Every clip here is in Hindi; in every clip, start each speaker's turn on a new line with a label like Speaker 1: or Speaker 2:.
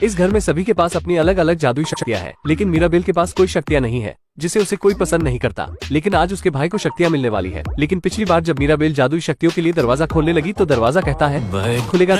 Speaker 1: इस घर में सभी के पास अपनी अलग अलग जादुई शक्तियाँ हैं, लेकिन मीराबेल के पास कोई शक्तियाँ नहीं है जिसे उसे कोई पसंद नहीं करता। लेकिन आज उसके भाई को शक्तियाँ मिलने वाली है। लेकिन पिछली बार जब मीराबेल जादुई शक्तियों के लिए दरवाजा खोलने लगी तो दरवाजा कहता है खुलेगा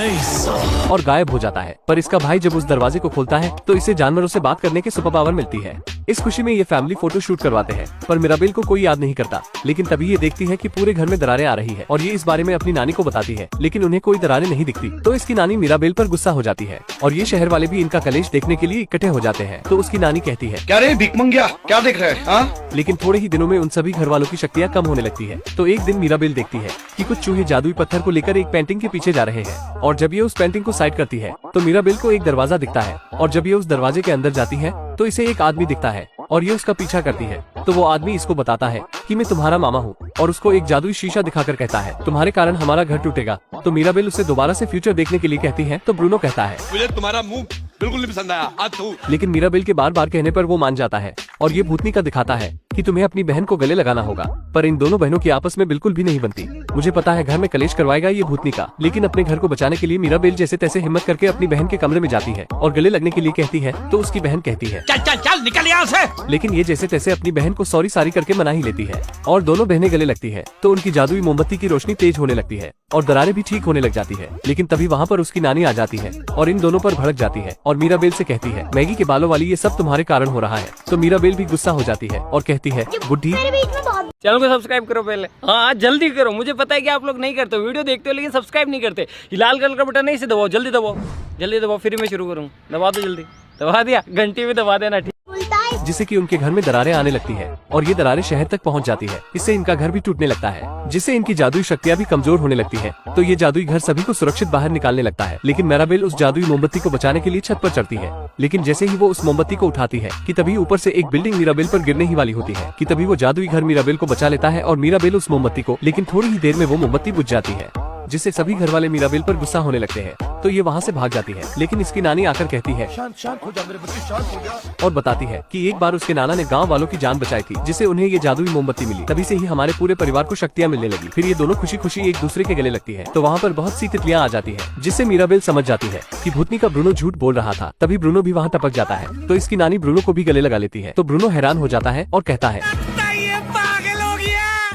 Speaker 1: और गायब हो जाता है। पर इसका भाई जब उस दरवाजे को खोलता है तो इसे जानवरों से बात करने की सुपर पावर मिलती है। इस खुशी में ये फैमिली फोटो शूट करवाते हैं, पर मीराबेल को कोई याद नहीं करता। लेकिन तभी ये देखती है कि पूरे घर में दरारें आ रही है और ये इस बारे में अपनी नानी को बताती है, लेकिन उन्हें कोई दरारें नहीं दिखती। तो इसकी नानी मीराबेल पर गुस्सा हो जाती है और ये शहर वाले भी इनका कलेश देखने के लिए इकट्ठे हो जाते हैं। तो उसकी नानी कहती है,
Speaker 2: क्या रे भीख मंगिया, क्या देख रहे हैं?
Speaker 1: लेकिन थोड़े ही दिनों में उन सभी घर वालों की शक्तियाँ कम होने लगती है। तो एक दिन मीराबेल देखती है कि कुछ चूहे जादुई पत्थर को लेकर एक पेंटिंग के पीछे जा रहे हैं और जब ये उस पेंटिंग को साइड करती है तो मीराबेल को एक दरवाजा दिखता है और जब ये उस दरवाजे के अंदर जाती है तो इसे एक आदमी दिखता है और ये उसका पीछा करती है। तो वो आदमी इसको बताता है कि मैं तुम्हारा मामा हूँ और उसको एक जादुई शीशा दिखाकर कहता है तुम्हारे कारण हमारा घर टूटेगा। तो मीराबेल उसे दोबारा से फ्यूचर देखने के लिए कहती है तो ब्रूनो कहता है
Speaker 2: मुझे तुम्हारा मुंह बिल्कुल नहीं पसंद आया।
Speaker 1: लेकिन मीराबेल के बार बार कहने पर वो मान जाता है और ये भूतनी का दिखाता है कि तुम्हें अपनी बहन को गले लगाना होगा। पर इन दोनों बहनों की आपस में बिल्कुल भी नहीं बनती। मुझे पता है घर में कलेश करवाएगा ये भूतनी का, लेकिन अपने घर को बचाने के लिए मीराबेल जैसे तैसे हिम्मत करके अपनी बहन के कमरे में जाती है और गले लगने के लिए कहती है। तो उसकी बहन कहती है
Speaker 2: चल चल चल निकल यहाँ से।
Speaker 1: लेकिन ये जैसे तैसे अपनी बहन को सॉरी सारी करके मना ही लेती है और दोनों बहनें गले लगती है। तो उनकी जादुई मोमबत्ती की रोशनी तेज होने लगती है और दरारें भी ठीक होने लग जाती है। लेकिन तभी वहाँ पर उसकी नानी आ जाती है और इन दोनों पर भड़क जाती है और मीराबेल से कहती है मैगी के बालों वाली ये सब तुम्हारे कारण हो रहा है। तो मीराबेल भी गुस्सा हो जाती है और कहती है बुढ़ी
Speaker 3: चैनल को सब्सक्राइब करो पहले। हाँ जल्दी करो, मुझे पता है कि आप लोग नहीं करते हो, वीडियो देखते हो लेकिन सब्सक्राइब नहीं करते। ये लाल कलर का बटन नहीं से दबाओ, जल्दी दबाओ, जल्दी दबाओ, फिर मैं शुरू करूँ। दबा दो जल्दी, दबा दिया, घंटी में दबा देना ठीक।
Speaker 1: जिससे कि उनके घर में दरारें आने लगती है और ये दरारें शहर तक पहुंच जाती है। इससे इनका घर भी टूटने लगता है, जिससे इनकी जादुई शक्तियां भी कमजोर होने लगती है। तो ये जादुई घर सभी को सुरक्षित बाहर निकालने लगता है। लेकिन मीराबेल उस जादुई मोमबत्ती को बचाने के लिए छत पर चढ़ती है। लेकिन जैसे ही वो उस मोमबत्ती को उठाती है कि तभी ऊपर से एक बिल्डिंग मीराबेल पर गिरने ही वाली होती है कि तभी वो जादुई घर मीराबेल को बचा लेता है और मीराबेल उस मोमबत्ती को, लेकिन थोड़ी ही देर में वो मोमबत्ती बुझ जाती है, जिससे सभी घर वाले मीराबेल पर गुस्सा होने लगते हैं। तो ये वहाँ से भाग जाती है। लेकिन इसकी नानी आकर कहती है
Speaker 2: शांत हो जा मेरे बच्चे, शांत हो जा।
Speaker 1: और बताती है कि एक बार उसके नाना ने गांव वालों की जान बचाई थी, जिससे उन्हें ये जादुई मोमबत्ती मिली। तभी से ही हमारे पूरे परिवार को शक्तियाँ मिलने लगी। फिर ये दोनों खुशी खुशी एक दूसरे के गले लगती है। तो वहाँ पर बहुत सी तितलियाँ आ जाती है, जिससे मीराबेल समझ जाती है कि भूतनी का ब्रूनो झूठ बोल रहा था। तभी ब्रूनो भी वहाँ टपक जाता है। तो इसकी नानी ब्रूनो को भी गले लगा लेती है। तो ब्रूनो हैरान हो जाता है और कहता है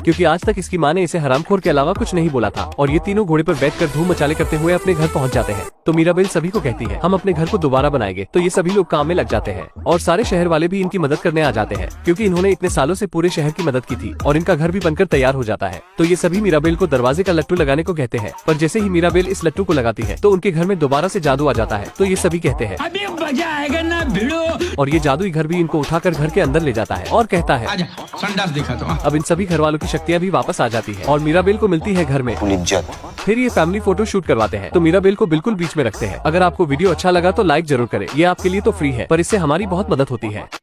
Speaker 1: क्योंकि आज तक इसकी माँ ने इसे हरामखोर के अलावा कुछ नहीं बोला था। और ये तीनों घोड़े पर बैठकर धूम मचाले करते हुए अपने घर पहुंच जाते हैं। तो मीराबेल सभी को कहती है हम अपने घर को दोबारा बनाएंगे। तो ये सभी लोग काम में लग जाते हैं और सारे शहर वाले भी इनकी मदद करने आ जाते हैं, क्योंकि इन्होंने इतने सालों से पूरे शहर की मदद की थी और इनका घर भी बनकर तैयार हो जाता है। तो ये सभी मीराबेल को दरवाजे का लट्टू लगाने को कहते हैं। पर जैसे ही मीराबेल इस लट्टू को लगाती है तो उनके घर में दोबारा से जादू आ जाता है। तो ये सभी कहते हैं
Speaker 4: अभी मजा आएगा ना भिड़ो।
Speaker 1: और ये जादुई घर भी इनको उठाकर घर के अंदर ले जाता है और कहता है
Speaker 4: संडास दिखा दो।
Speaker 1: अब इन सभी घर वालों की शक्तियाँ भी वापस आ जाती है और मीराबेल को मिलती है घर में इज्जत। फिर ये फैमिली फोटो शूट करवाते हैं। तो मीराबेल को बिल्कुल बीच में रखते हैं। अगर आपको वीडियो अच्छा लगा तो लाइक जरूर करें, ये आपके लिए तो फ्री है पर इससे हमारी बहुत मदद होती है।